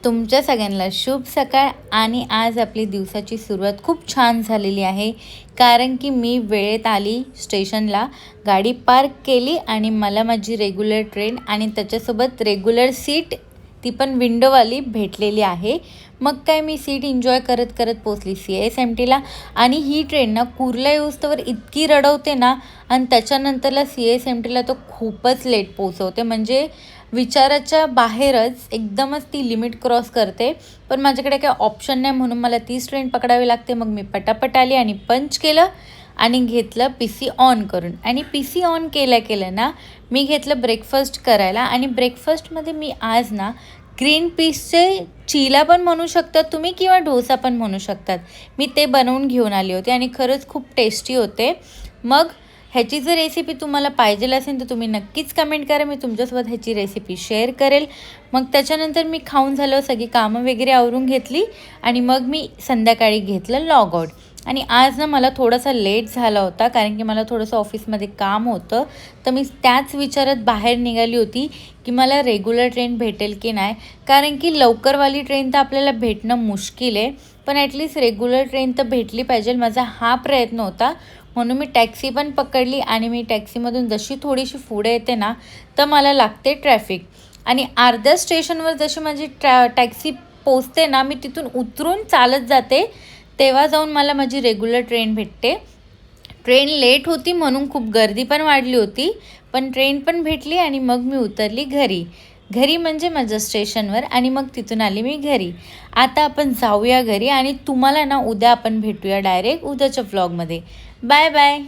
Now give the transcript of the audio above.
तुमच्या सगळ्यांना शुभ सकाळ। आणि आज आपली दिवसाची सुरुवात खूप छान झालेली आहे, कारण की मी वेळेत आली स्टेशनला, गाडी पार्क केली आणि मला माझी रेग्युलर ट्रेन आणि त्याच्यासोबत रेग्युलर सीट, ती पण विंडोवाली भेटलेली आहे। मग काय मी सीट एन्जॉय करत करत पोचली CSMTला। आणि ही ट्रेन ना कुर्ला येऊस्तवर इतकी रडवते ना, आणि त्याच्यानंतरला CSMTला तो खूपच लेट पोचवते, म्हणजे विचाराच्या बाहेरच, एकदमच ती लिमिट क्रॉस करते। पण माझ्याकडे काही ऑप्शन नाही, म्हणून मला तीच ट्रेन पकडावी लागते। मग मी पटापट आली आणि पंच केलं आणि घेतलं PC ऑन करून। आणि PC ऑन केलं ना, मी घेतलं ब्रेकफास्ट करायला। आणि ब्रेकफास्टमध्ये मी आज ना ग्रीन पीसचे चीला पण म्हणू शकतात तुम्ही, किंवा डोसा पण म्हणू शकतात, मी ते बनवून घेऊन आली होती आणि खरंच खूप टेस्टी होते। मग ह्याची जर रेसिपी तुम्हाला पाहिजे असेल तर तुम्ही नक्कीच कमेंट करा, मी तुमच्यासोबत ह्याची रेसिपी शेअर करेल। मग त्याच्यानंतर मी खाऊन झालं, सगळी कामं वगैरे आवरून घेतली आणि मग मी संध्याकाळी घेतलं लॉग आउट। आणि आज ना मला थोडासा लेट झाला होता, कारण की मला थोडंसं ऑफिसमध्ये काम होतं, तर मी त्याच विचारात बाहेर निघाली होती की मला रेग्युलर ट्रेन भेटेल की नाही, कारण की लवकरवाली ट्रेन तर आपल्याला भेटणं मुश्किल आहे, पण ॲटलिस्ट रेग्युलर ट्रेन तर भेटली पाहिजे, माझा हा प्रयत्न होता। म्हणून मी टॅक्सी पण पकडली आणि मी टॅक्सीमधून जशी थोडीशी पुढे येते ना, तर मला लागते ट्रॅफिक। आणि अर्ध्या स्टेशनवर जशी माझी टॅक्सी पोचते ना, मी तिथून उतरून चालत जाते, तेव्हा जाऊन मला माझी रेग्युलर ट्रेन भेटते। ट्रेन लेट होती म्हणून खूप गर्दी पण वाढली होती, पण ट्रेन पण भेटली आणि मग मी उतरली घरी म्हणजे माझ्या स्टेशनवर। आणि मग तिथून आली मी घरी। आता आपण जाऊया घरी आणि तुम्हाला ना उद्या आपण भेटूया डायरेक्ट उद्याच्या व्लॉगमध्ये। Bye bye.